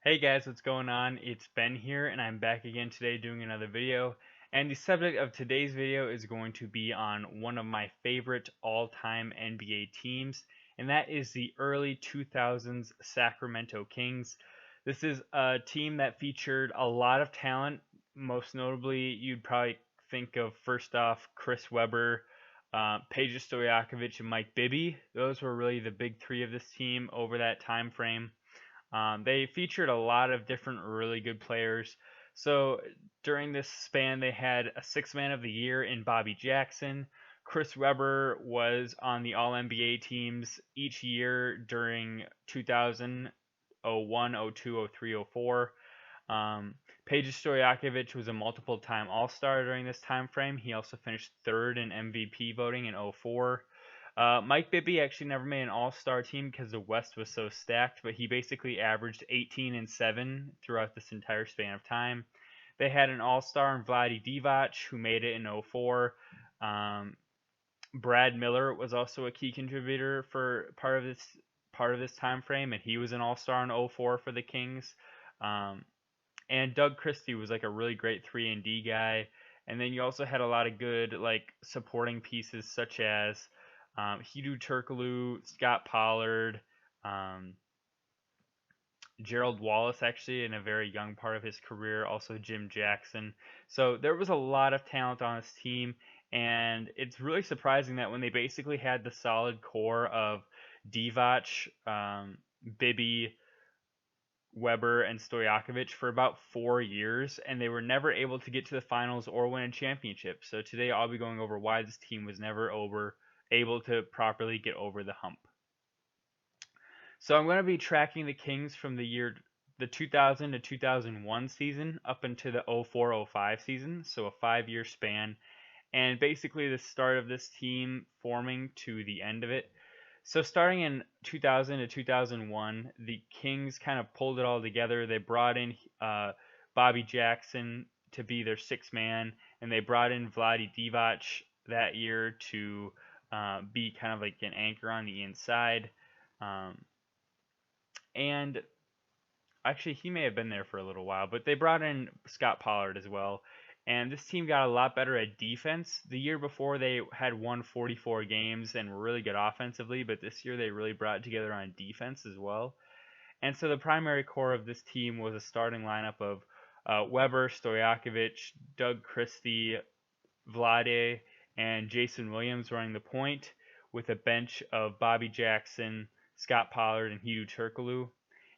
Hey guys, what's going on? It's Ben here, and I'm back again today doing another video. And the subject of today's video is going to be on one of my favorite all-time NBA teams, and that is the early 2000s Sacramento Kings. This is a team that featured a lot of talent. Most notably, you'd probably think of first off Chris Webber, Peja Stojakovic, and Mike Bibby. Those were really the big three of this team over that time frame. They featured a lot of different really good players. So during this span, they had a Six-Man of the Year in Bobby Jackson. Chris Webber was on the All NBA teams each year during 2000, 01, 02, 03, 04. Peja Stojakovic was a multiple-time All-Star during this time frame. He also finished third in MVP voting in 04. Mike Bibby actually never made an All-Star team because the West was so stacked, but he basically averaged 18 and 7 throughout this entire span of time. They had an All-Star in Vlade Divac, who made it in 04. Brad Miller was also a key contributor for part of this time frame, and he was an All-Star in 04 for the Kings. And Doug Christie was like a really great 3-and-D guy. And then you also had a lot of good like supporting pieces such as Hedo Turkoglu, Scott Pollard, um, Gerald Wallace actually in a very young part of his career, also Jim Jackson. So there was a lot of talent on this team, and it's really surprising that when they basically had the solid core of Divac, Bibby, Weber, and Stojakovic for about 4 years, and they were never able to get to the finals or win a championship. So today I'll be going over why this team was never able to properly get over the hump. So I'm going to be tracking the Kings from the 2000 to 2001 season up into the 04-05 season, so a 5-year span, and basically the start of this team forming to the end of it. So starting in 2000 to 2001, the Kings kind of pulled it all together. They brought in Bobby Jackson to be their sixth man, and they brought in Vlade Divac that year to be kind of like an anchor on the inside. Um, and actually, he may have been there for a little while, but they brought in Scott Pollard as well. And this team got a lot better at defense. The year before, they had won 44 games and were really good offensively, but this year they really brought it together on defense as well. And so the primary core of this team was a starting lineup of Weber, Stojakovic, Doug Christie, Vlade, and Jason Williams running the point, with a bench of Bobby Jackson, Scott Pollard, and Hedo Turkoglu.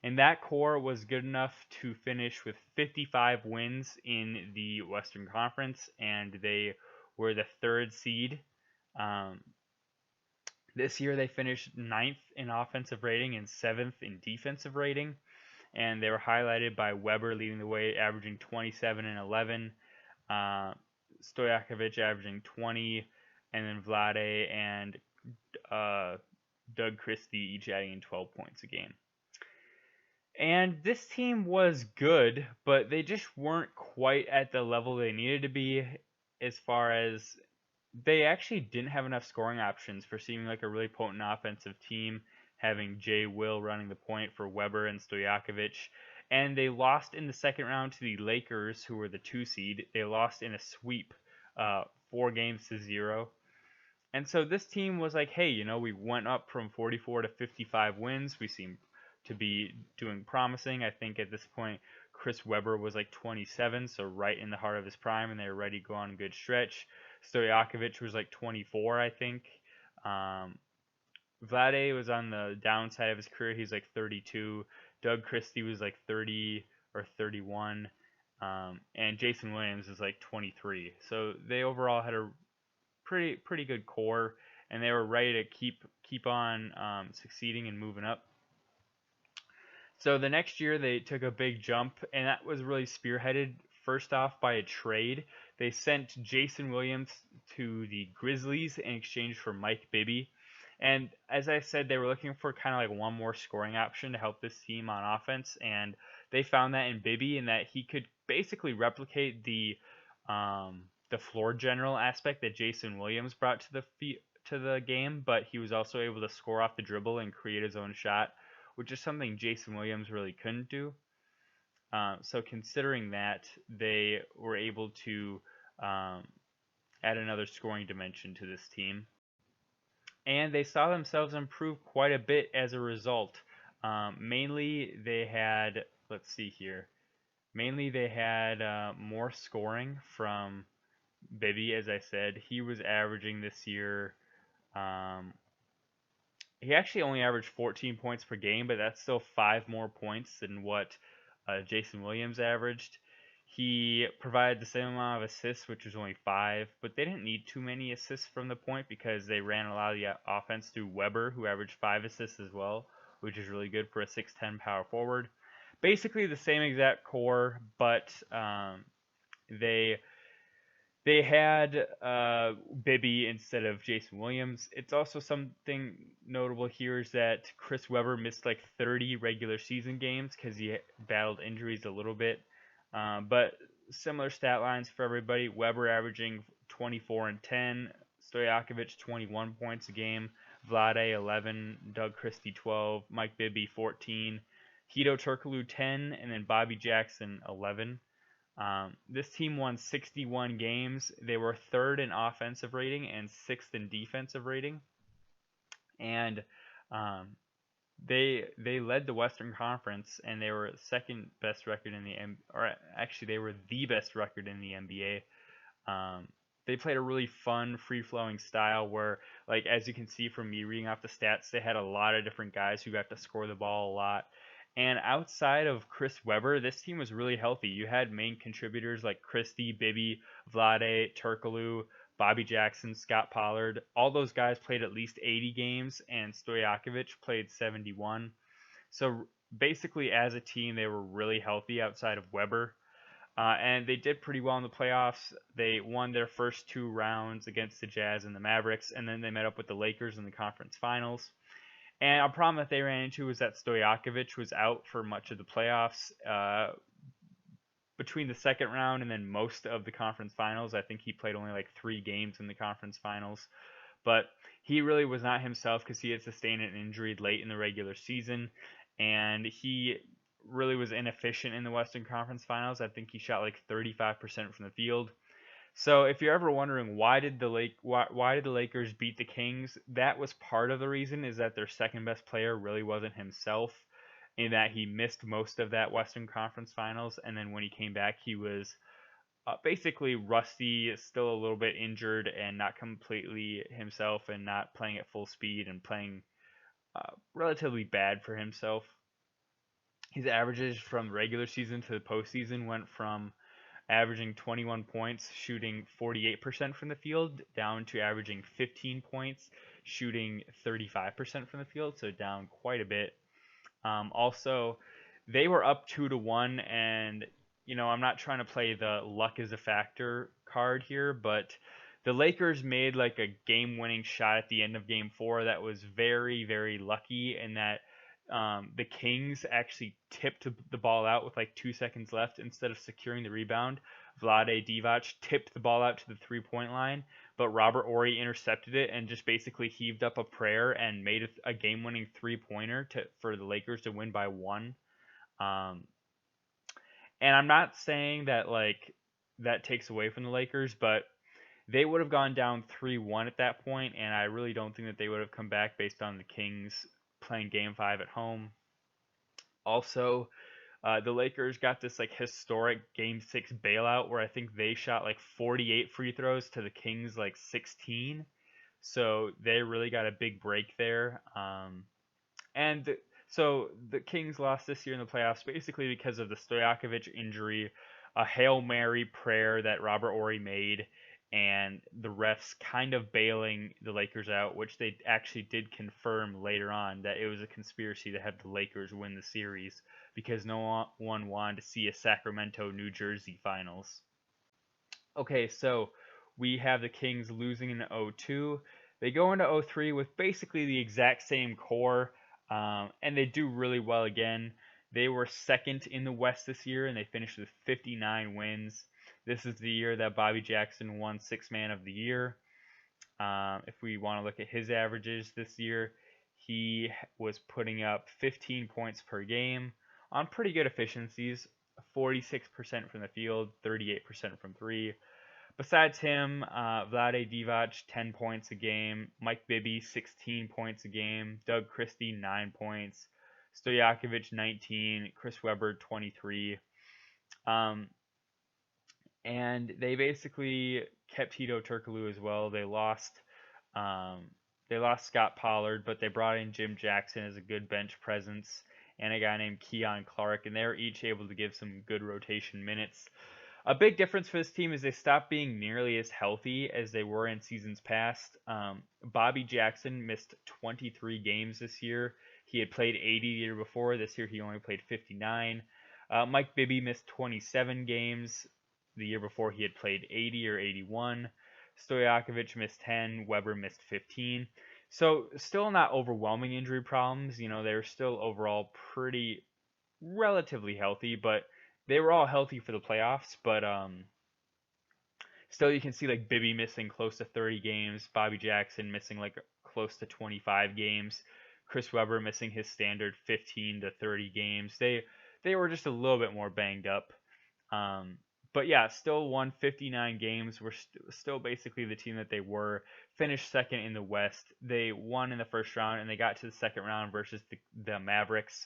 And that core was good enough to finish with 55 wins in the Western Conference, and they were the third seed. Um, this year they finished ninth in offensive rating and seventh in defensive rating, and they were highlighted by Weber leading the way, averaging 27 and 11, Stojakovic averaging 20, and then Vlade and Doug Christie each adding in 12 points a game. And this team was good, but they just weren't quite at the level they needed to be, as far as they actually didn't have enough scoring options for seeming like a really potent offensive team, having Jay Will running the point for Weber and Stojakovic. And they lost in the second round to the Lakers, who were the 2 seed. They lost in a sweep, 4 games to 0. And so this team was like, hey, we went up from 44 to 55 wins. We seem to be doing promising. I think at this point, Chris Webber was like 27, so right in the heart of his prime, and they were ready to go on a good stretch. Stojakovic was like 24, I think. Vlade was on the downside of his career. He's like 32. Doug Christie was like 30 or 31. And Jason Williams is like 23. So they overall had a pretty good core, and they were ready to keep on succeeding and moving up. So the next year they took a big jump, and that was really spearheaded first off by a trade. They sent Jason Williams to the Grizzlies in exchange for Mike Bibby. And as I said, they were looking for kind of like one more scoring option to help this team on offense, and they found that in Bibby, and that he could basically replicate the floor general aspect that Jason Williams brought to the game, but he was also able to score off the dribble and create his own shot, which is something Jason Williams really couldn't do. So considering that, they were able to um, add another scoring dimension to this team, and they saw themselves improve quite a bit as a result. Mainly, they had, let's see here. Mainly, they had more scoring from Bibby, as I said. He was averaging this year. Um, he actually only averaged 14 points per game, but that's still five more points than what Jason Williams averaged. He provided the same amount of assists, which was only five, but they didn't need too many assists from the point because they ran a lot of the offense through Weber, who averaged five assists as well, which is really good for a 6'10 power forward. Basically the same exact core, but they they had Bibby instead of Jason Williams. It's also something notable here is that Chris Webber missed like 30 regular season games because he battled injuries a little bit. But similar stat lines for everybody. Webber averaging 24 and 10, Stojakovic 21 points a game, Vlade 11, Doug Christie 12, Mike Bibby 14, Hito Turkoglu 10, and then Bobby Jackson 11. This team won 61 games. They were third in offensive rating and sixth in defensive rating, and um, they led the Western Conference, and they were second best record in the or actually they were the best record in the NBA. They played a really fun, free-flowing style where, like as you can see from me reading off the stats, they had a lot of different guys who got to score the ball a lot. And outside of Chris Webber, this team was really healthy. You had main contributors like Christie, Bibby, Vlade, Turkoglu, Bobby Jackson, Scott Pollard. All those guys played at least 80 games, and Stojakovic played 71. So basically, as a team, they were really healthy outside of Webber. And they did pretty well in the playoffs. They won their first two rounds against the Jazz and the Mavericks, and then they met up with the Lakers in the conference finals. And a problem that they ran into was that Stojakovic was out for much of the playoffs. Between the second round and then most of the conference finals, I think he played only like 3 games in the conference finals. But he really was not himself because he had sustained an injury late in the regular season, and he really was inefficient in the Western Conference Finals. I think he shot like 35% from the field. So if you're ever wondering why did the Lakers beat the Kings, that was part of the reason is that their second best player really wasn't himself, in that he missed most of that Western Conference Finals, and then when he came back, he was basically rusty, still a little bit injured, and not completely himself, and not playing at full speed, and playing relatively bad for himself. His averages from regular season to the postseason went from averaging 21 points, shooting 48% from the field, down to averaging 15 points, shooting 35% from the field, so down quite a bit. Also, they were up 2-1, and I'm not trying to play the luck is a factor card here, but the Lakers made like a game-winning shot at the end of Game 4 that was very, very lucky, and that the Kings actually tipped the ball out with like 2 seconds left instead of securing the rebound. Vlade Divac tipped the ball out to the three-point line, but Robert Horry intercepted it and just basically heaved up a prayer and made a game-winning three-pointer for the Lakers to win by one. Um, and I'm not saying that like that takes away from the Lakers, but they would have gone down 3-1 at that point, and I really don't think that they would have come back based on the Kings playing Game 5 at home. Also, the Lakers got this like historic Game 6 bailout where I think they shot like 48 free throws to the Kings like 16. So they really got a big break there. So the Kings lost this year in the playoffs basically because of the Stojakovic injury, a Hail Mary prayer that Robert Horry made, and the refs kind of bailing the Lakers out, which they actually did confirm later on that it was a conspiracy to have the Lakers win the series because no one wanted to see a Sacramento, New Jersey finals. Okay, so we have the Kings losing in 0-2. They go into 0-3 with basically the exact same core, and they do really well again. They were second in the West this year, and they finished with 59 wins. This is the year that Bobby Jackson won Sixth Man of the Year. If we want to look at his averages this year, he was putting up 15 points per game on pretty good efficiencies, 46% from the field, 38% from three. Besides him, Vlade Divac, 10 points a game. Mike Bibby, 16 points a game. Doug Christie, 9 points. Stojakovic, 19. Chris Webber, 23. Um, and they basically kept Tito Turkoglu as well. Um, they lost Scott Pollard, but they brought in Jim Jackson as a good bench presence and a guy named Keon Clark, and they were each able to give some good rotation minutes. A big difference for this team is they stopped being nearly as healthy as they were in seasons past. Bobby Jackson missed 23 games this year. He had played 80 the year before. This year he only played 59. Mike Bibby missed 27 games. The year before he had played 80 or 81. Stojakovic missed 10. Weber missed 15. So still not overwhelming injury problems. You know, they were still overall pretty relatively healthy, but they were all healthy for the playoffs. But still, you can see like Bibby missing close to 30 games, Bobby Jackson missing like close to 25 games, Chris Webber missing his standard 15 to 30 games. They were just a little bit more banged up. Um, but yeah, still won 59 games. We're still basically the team that they were. Finished second in the West. They won in the first round, and they got to the second round versus the Mavericks.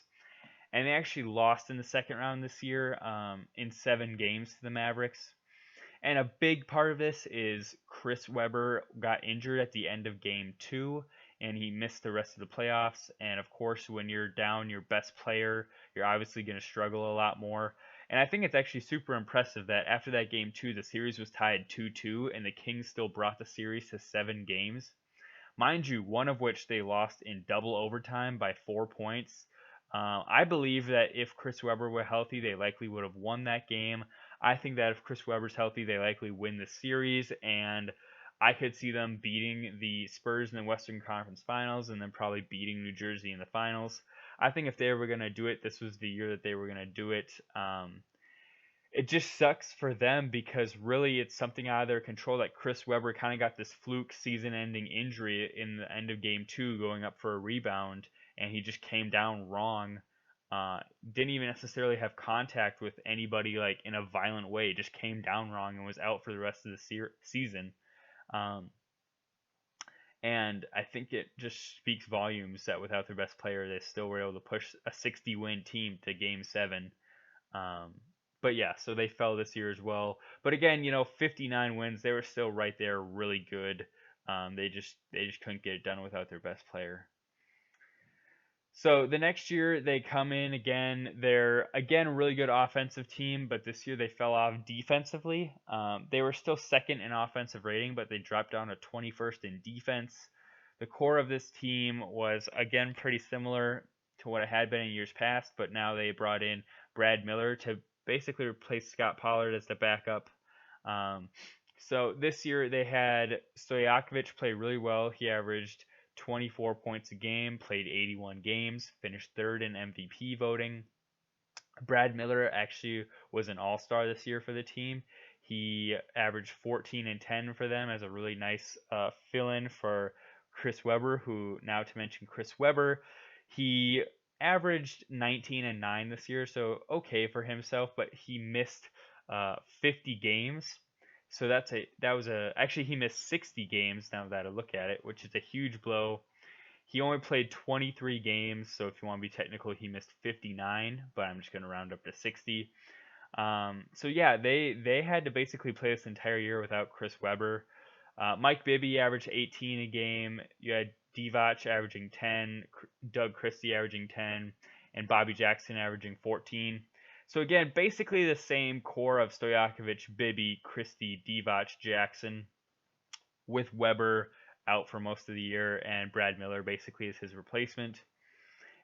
And they actually lost in the second round this year in 7 games to the Mavericks. And a big part of this is Chris Webber got injured at the end of game 2, and he missed the rest of the playoffs. And of course, when you're down your best player, you're obviously going to struggle a lot more. And I think it's actually super impressive that after that game 2, the series was tied 2-2, and the Kings still brought the series to 7 games. Mind you, one of which they lost in double overtime by 4 points. I believe that if Chris Webber were healthy, they likely would have won that game. I think that if Chris Webber's healthy, they likely win the series, and I could see them beating the Spurs in the Western Conference Finals and then probably beating New Jersey in the finals. I think if they were going to do it, this was the year that they were going to do it. It just sucks for them because really it's something out of their control. Like Chris Webber kind of got this fluke season-ending injury in the end of game 2 going up for a rebound, and he just came down wrong. Didn't even necessarily have contact with anybody like in a violent way. Just came down wrong and was out for the rest of the season. And I think it just speaks volumes that without their best player, they still were able to push a 60-win team to Game 7. But yeah, so they fell this year as well. But again, 59 wins, they were still right there, really good. They just couldn't get it done without their best player. So the next year they come in again. They're again a really good offensive team, but this year they fell off defensively. They were still second in offensive rating, but they dropped down to 21st in defense. The core of this team was again pretty similar to what it had been in years past, but now they brought in Brad Miller to basically replace Scott Pollard as the backup. So this year they had Stojakovic play really well. He averaged 24 points a game, played 81 games, finished third in MVP voting. Brad Miller actually was an all-star this year for the team. He averaged 14 and 10 for them as a really nice fill-in for Chris Webber, who, now to mention Chris Webber, he averaged 19 and 9 this year, so okay for himself, but he missed 50 games. So actually he missed 60 games now that I look at it, which is a huge blow. He only played 23 games, so if you want to be technical, he missed 59, but I'm just going to round up to 60. So yeah, they had to basically play this entire year without Chris Webber. Mike Bibby averaged 18 a game. You had Divac averaging 10, Doug Christie averaging 10, and Bobby Jackson averaging 14. So again, basically the same core of Stojakovic, Bibby, Christie, Divac, Jackson, with Webber out for most of the year, and Brad Miller basically is his replacement.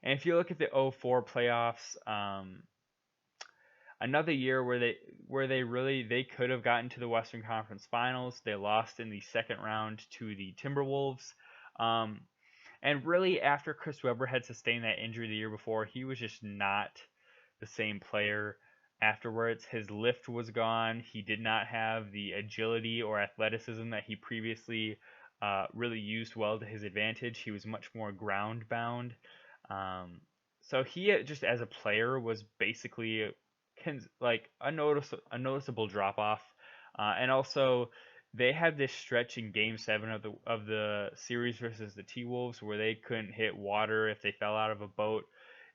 And if you look at the 04 playoffs, another year where they could have gotten to the Western Conference Finals. They lost in the second round to the Timberwolves. And really, after Chris Webber had sustained that injury the year before, he was just not the same player afterwards. His lift was gone. He did not have the agility or athleticism that he previously really used well to his advantage. He was much more ground bound. So he just as a player was basically like a noticeable drop off, and also they had this stretch in Game 7 of the series versus the T Wolves where they couldn't hit water if they fell out of a boat.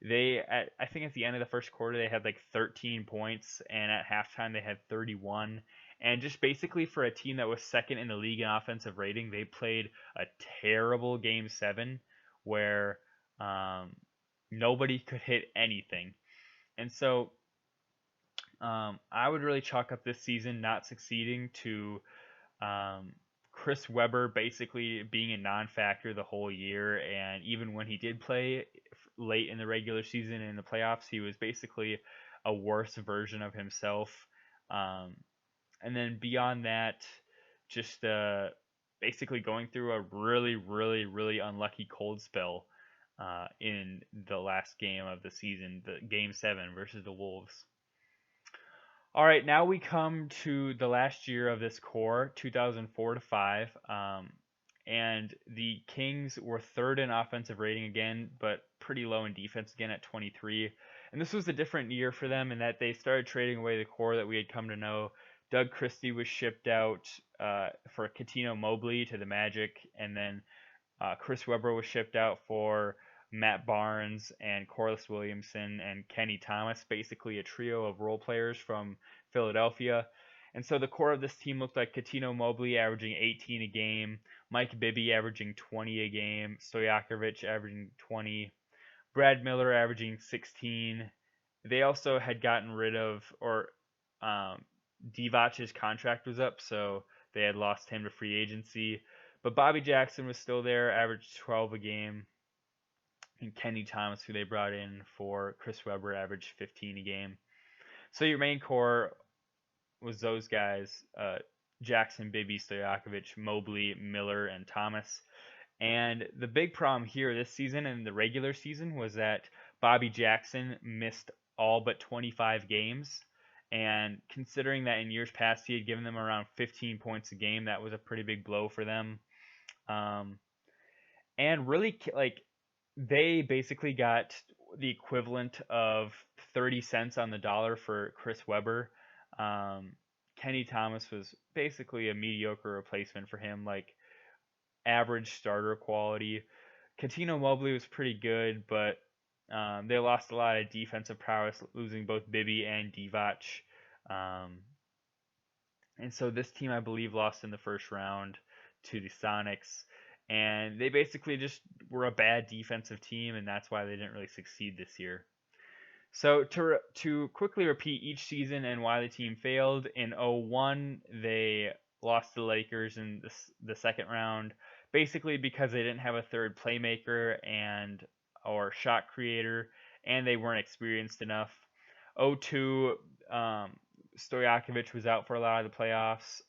I think at the end of the first quarter they had like 13 points, and at halftime they had 31. And just basically for a team that was second in the league in offensive rating, they played a terrible Game 7 where um, nobody could hit anything. And so I would really chalk up this season not succeeding to um, Chris Webber basically being a non-factor the whole year, and even when he did play late in the regular season and in the playoffs, he was basically a worse version of himself. Um, and then beyond that, just basically going through a really, really, really unlucky cold spell in the last game of the season, the Game 7 versus the Wolves. All right, now we come to the last year of this core, 2004 to 5, and the Kings were third in offensive rating again, but pretty low in defense again at 23. And this was a different year for them in that they started trading away the core that we had come to know. Doug Christie was shipped out for Katino Mobley to the Magic, and then Chris Webber was shipped out for Matt Barnes and Corliss Williamson and Kenny Thomas, basically a trio of role players from Philadelphia. And so the core of this team looked like Katino Mobley averaging 18 a game, Mike Bibby averaging 20 a game, Stojakovic averaging 20, Brad Miller averaging 16. They also had gotten rid of, or Divac's contract was up, so they had lost him to free agency. But Bobby Jackson was still there, averaged 12 a game. And Kenny Thomas, who they brought in for Chris Webber, averaged 15 a game. So your main core was those guys, Jackson, Bibby, Stojakovic, Mobley, Miller, and Thomas. And the big problem here this season and the regular season was that Bobby Jackson missed all but 25 games. And considering that in years past he had given them around 15 points a game, that was a pretty big blow for them. Um, and really, like, they basically got the equivalent of 30 cents on the dollar for Chris Webber. Um, Kenny Thomas was basically a mediocre replacement for him, like average starter quality. Katino Mobley was pretty good, but they lost a lot of defensive prowess, losing both Bibby and Divac. Um, and so this team, I believe, lost in the first round to the Sonics. And they basically just were a bad defensive team, and that's why they didn't really succeed this year. So to quickly repeat each season and why the team failed, in 01 they lost to the Lakers in the second round, basically because they didn't have a third playmaker and or shot creator, and they weren't experienced enough. 02, Stojakovic was out for a lot of the playoffs.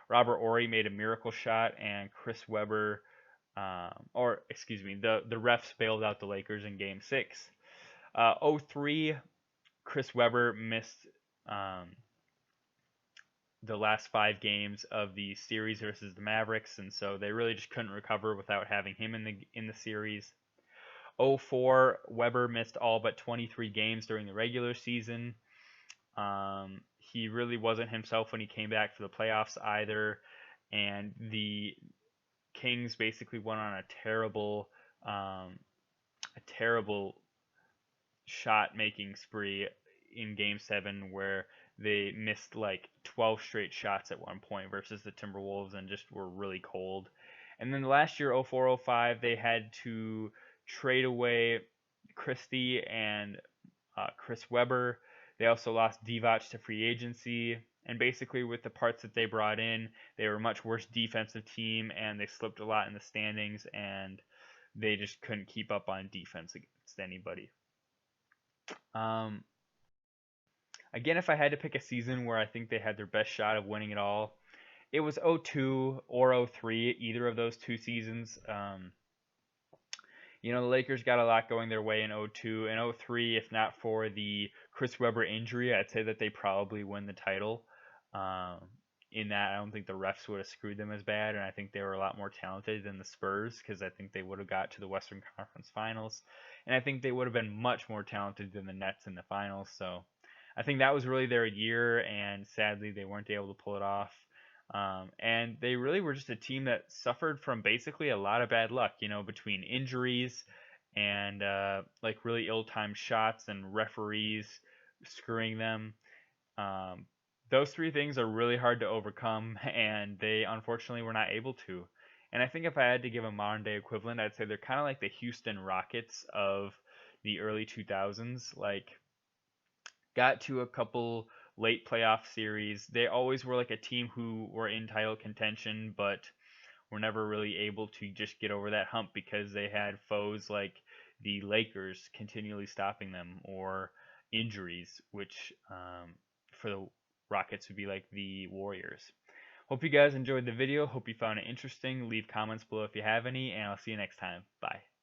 Robert Horry made a miracle shot, and Chris Webber, or excuse me, the refs bailed out the Lakers in Game 6. 03, Chris Webber missed the last 5 games of the series versus the Mavericks, and so they really just couldn't recover without having him in the series. 04, Webber missed all but 23 games during the regular season. He really wasn't himself when he came back for the playoffs either, and the Kings basically went on a terrible shot making spree in Game 7 where they missed like 12 straight shots at one point versus the Timberwolves and just were really cold. And then last year, 04-05, they had to trade away Christie and Chris Webber. They also lost Divac to free agency. And basically, with the parts that they brought in, they were a much worse defensive team, and they slipped a lot in the standings, and they just couldn't keep up on defense against anybody. Um, Again, if I had to pick a season where I think they had their best shot of winning it all, it was 02 or 03, either of those 2 seasons. The Lakers got a lot going their way in 02 and 03. If not for the Chris Webber injury, I'd say that they probably win the title. In that, I don't think the refs would have screwed them as bad, and I think they were a lot more talented than the Spurs because I think they would have got to the Western Conference Finals, and I think they would have been much more talented than the Nets in the finals. So I think that was really their year, and sadly they weren't able to pull it off. And they really were just a team that suffered from basically a lot of bad luck, between injuries and like really ill-timed shots and referees screwing them. Um, those three things are really hard to overcome, and they unfortunately were not able to. And I think if I had to give a modern day equivalent, I'd say they're kind of like the Houston Rockets of the early 2000s. Like, got to a couple late playoff series. They always were like a team who were in title contention, but were never really able to just get over that hump because they had foes like the Lakers continually stopping them, or injuries, which for the Rockets would be like the Warriors. Hope you guys enjoyed the video. Hope you found it interesting. Leave comments below if you have any, and I'll see you next time. Bye.